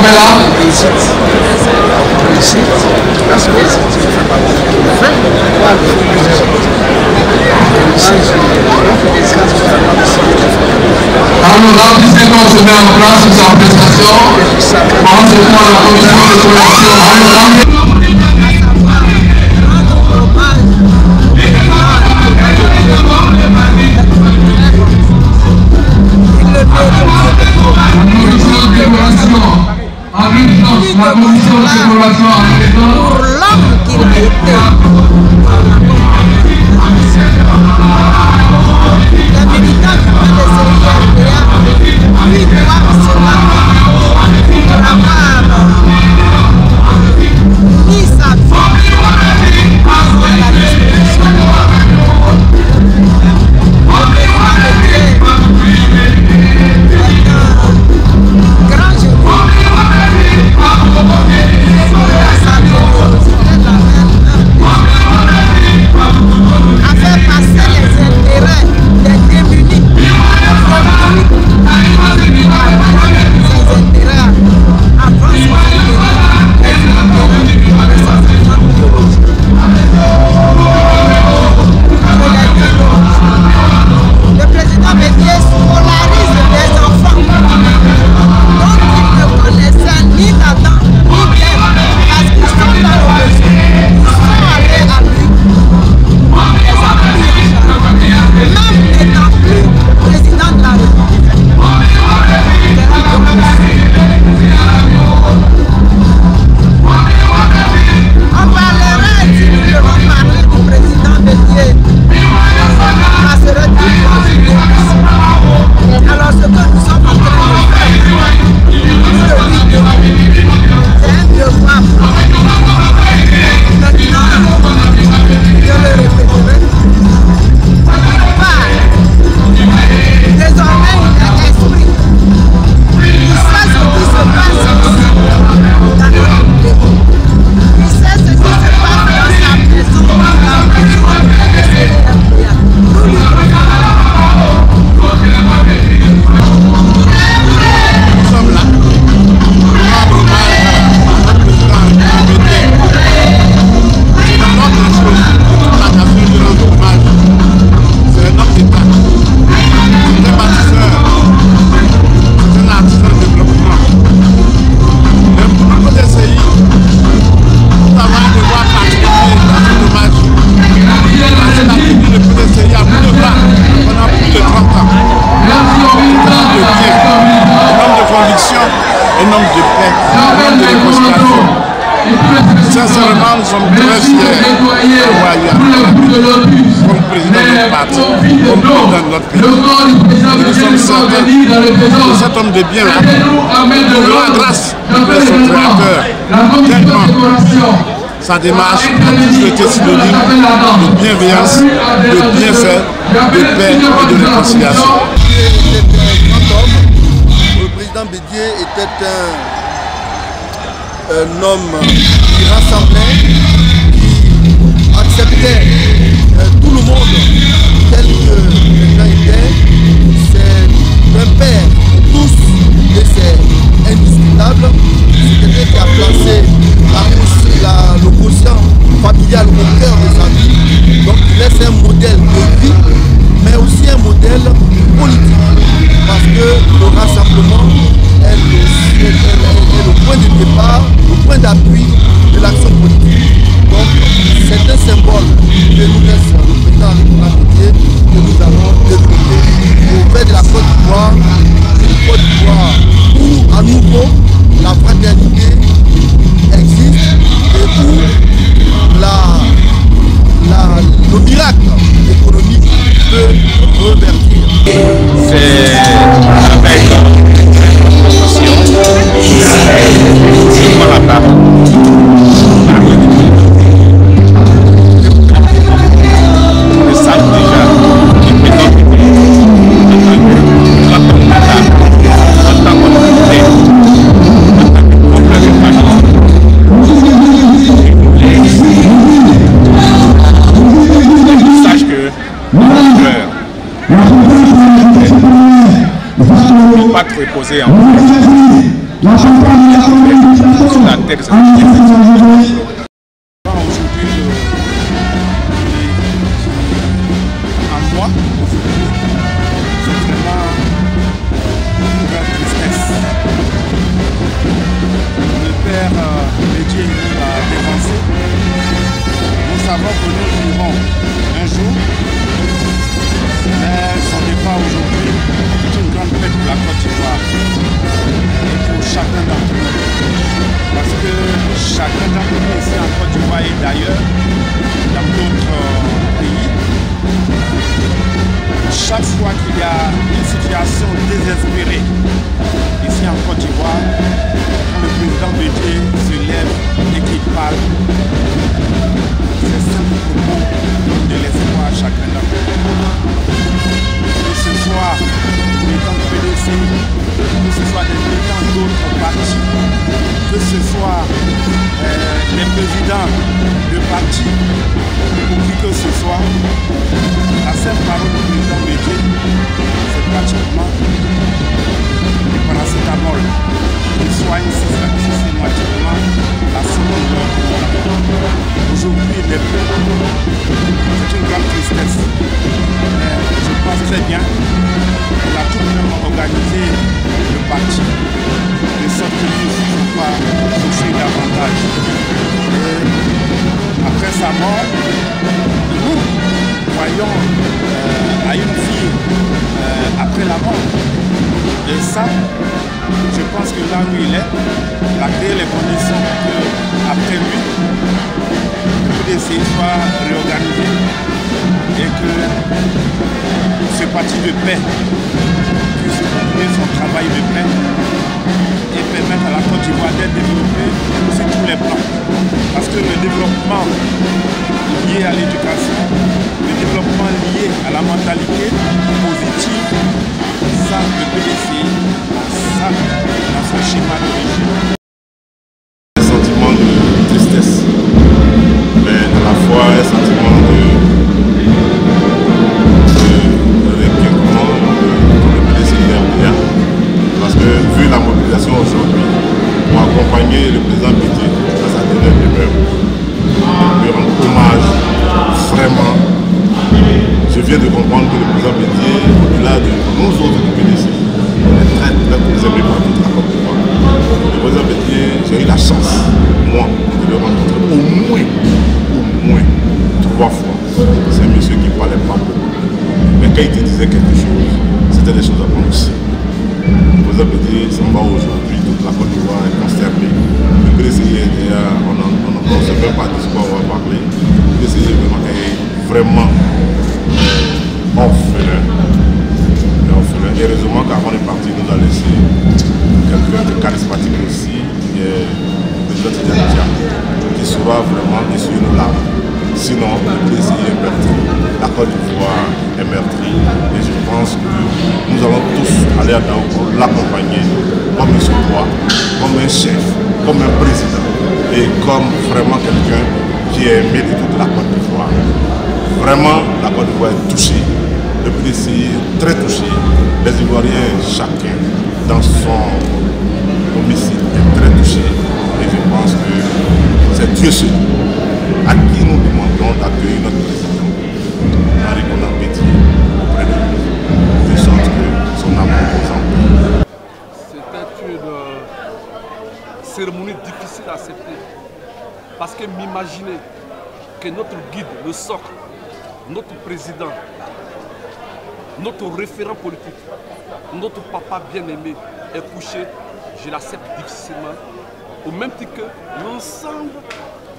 Alors, l'artiste qu'on se met en place sur sa prestation, on se prend la commission de correction. La commission de coloration pour l'homme qu'il a été. La militante de Série lui doit cela pour avoir mis sa vie à la disposition. Grand génie. À faire passer les intérêts des démunis, ses intérêts avant ses le président Bédié polarise les enfants dont il ne connaissait ni Nathan ni Pierre parce qu'ils sont dans le besoin. Ils sont allés à lui. Même n'étant plus président de la République. On parlerait, si nous devons parler du président Bédié, ça serait tout. Alors ce que nous sommes en train de faire, c'est un devoir. Maintenant, je le répéterai. Désormais, il a esprit. Il sait ce qui se passe dans notre pays. Il sait ce qui se passe dans sa maison, dans la maison de CRPA. Nous lui nous sommes là. C'est la moindre chose. La nation de notre hommage. C'est un homme d'État. C'est un bâtisseur. C'est un artisan de développement. Mais pour nous, côté CI, nous avons un devoir particulier dans cet hommage. C'est l'activité de côté CI à bout de bras pendant plus de 30 ans. Un homme de bien, un homme de conviction, un homme de paix, un homme de réconciliation. Sincèrement, nous sommes très fiers d'avoir eu comme président de notre parti, comme président de notre pays. Et nous sommes certains que cet homme de bien-là nous rend grâce à son créateur, tellement sa démarche a toujours été synonyme de bienveillance, de bienfait, de paix et de réconciliation. C'était un grand homme. Le président Bédié était un homme qui rassemblait, qui acceptait tout le monde tel que les gens étaient. C'est un père pour tous et c'est indiscutable. C'est quelqu'un qui a placé le quotient familial au cœur de sa vie. Donc il laisse un modèle de vie, mais aussi un modèle politique. Parce que le rassemblement est le point de départ, le point d'appui de l'action politique. Donc c'est un symbole que nous laisse le président Bédié que nous allons développer au fait de la Côte d'Ivoire, une Côte d'Ivoire où à nouveau la fraternité existe et où le miracle économique peut revertir. C'est avec je la parole. Ils savent déjà qu'ils peuvent sache que mon cœur ne peut pas te reposer en paix. sur la terre, c'est aujourd'hui, en moi, c'est vraiment une grande tristesse. Le père Bédié nous a dévancé. Nous savons que nous vivrons un jour, mais son départ aujourd'hui est une grande fête pour la Côte d'Ivoire et pour chacun d'entre nous. Parce que chacun d'entre nous ici en Côte d'Ivoire et d'ailleurs, dans d'autres pays, chaque fois qu'il y a une situation désespérée ici en Côte d'Ivoire, quand le président Bédié se lève et qu'il parle, ces simples propos donnent de l'espoir à chacun d'entre nous. Que ce soit des militants du PDC, que ce soit des militants d'autres partis, que ce soit les présidents de partis, ou qui que ce soit, la seule parole du président Bédié, c'est pratiquement du paracétamol qui soigne systématiquement la seconde heure. Aujourd'hui, les peuples, c'est une grande tristesse. Mais je pense très bien qu'il a tout de même organisé le parti de sorte que nous ne pouvons pas souffrir davantage. Et après sa mort, nous voyons à une fille après la mort. Et ça, je pense que là où il est, il a créé les conditions qu'après lui, le PDC soit réorganisé et que ce parti de paix puisse continuer son travail de paix et permettre à la Côte d'Ivoire d'être développée sur tous les plans. Parce que le développement lié à l'éducation, le développement lié à la mentalité positive, ça, le PDC, ça, dans son schéma d'origine. Un sentiment de tristesse, mais à la fois un sentiment de réquiètement de PDC RDA, parce que vu la mobilisation aujourd'hui, pour accompagner le président Bédié dans sa dernière demeure, lui rendre hommage, vraiment. Je viens de comprendre que le président Bédié, au-delà de nous autres du PDC, est très aimé par toute la Côte d'Ivoire. Le président Bédié, j'ai eu la chance, moi, de le rencontrer au moins 3 fois. C'est un monsieur qui ne parlait pas beaucoup. Mais quand il te disait quelque chose, c'était des choses à prendre aussi. Le président Bédié s'en va aujourd'hui, toute la Côte d'Ivoire est consternée. Le PDC on ne sait même pas de ce qu'on va parler. Le PDC est vraiment orphelin. Heureusement qu'avant de partir, nous a laissé quelqu'un de charismatique aussi, qui est le président Tidjara, qui saura vraiment essuyer nos larmes. Sinon, le PDC est meurtri, la Côte d'Ivoire est meurtrie, et je pense que nous allons tous aller à Daogo l'accompagner comme un roi, comme un chef, comme un président, et comme vraiment quelqu'un qui est aimé de toute la Côte d'Ivoire. Vraiment, la Côte d'Ivoire est touchée, le PDC est très touché, les Ivoiriens, chacun dans son domicile est très touché, et je pense que c'est Dieu seul à qui nous demandons d'accueillir notre président, Henri Konan Bédié, auprès de nous, de sorte que son amour nous emplit. C'était une cérémonie difficile à accepter, parce que m'imaginer que notre guide, le socle, notre président, notre référent politique, notre papa bien-aimé est couché, je l'accepte difficilement, au même titre que l'ensemble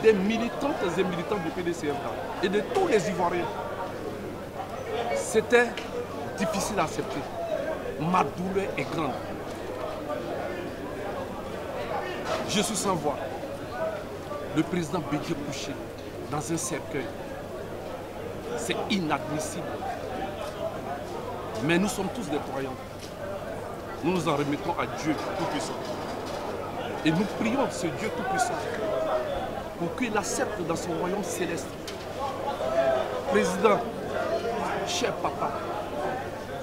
des militantes et militants du PDC et de tous les Ivoiriens. C'était difficile à accepter. Ma douleur est grande. Je suis sans voix. Le président Bédié couché dans un cercueil. C'est inadmissible. Mais nous sommes tous des croyants. Nous nous en remettons à Dieu Tout-Puissant. Et nous prions ce Dieu Tout-Puissant pour qu'il accepte dans son royaume céleste. Président, cher papa,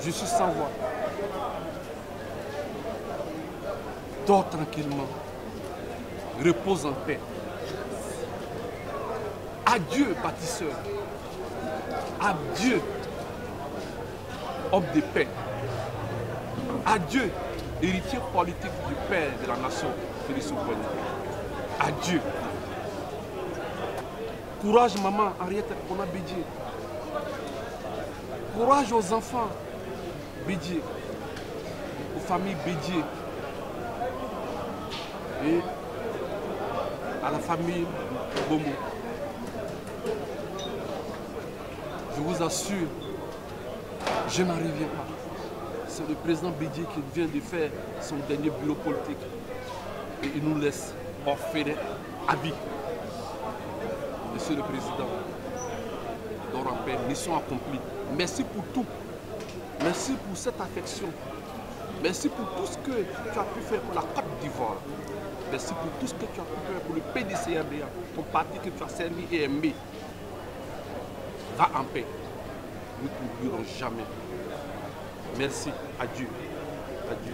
je suis sans voix. Dors tranquillement. Repose en paix. Adieu, bâtisseur. Adieu, homme de paix. Adieu, héritier politique du père de la nation, Félix Houphouët. Adieu. Courage, maman, Henriette Kona Bédié. Courage aux enfants, Bédié. Aux familles Bédié. Et à la famille Bomo. Je vous assure, je n'en reviens pas. C'est le président Bédié qui vient de faire son dernier bureau politique. Et il nous laisse orphelins à vie. Monsieur le Président, dors en paix, mission accomplie. Merci pour tout. Merci pour cette affection. Merci pour tout ce que tu as pu faire pour la Côte d'Ivoire. Merci pour tout ce que tu as pu faire pour le PDCRDA, ton parti que tu as servi et aimé. Va en paix. Nous ne t'oublierons jamais. Merci. Adieu. Adieu.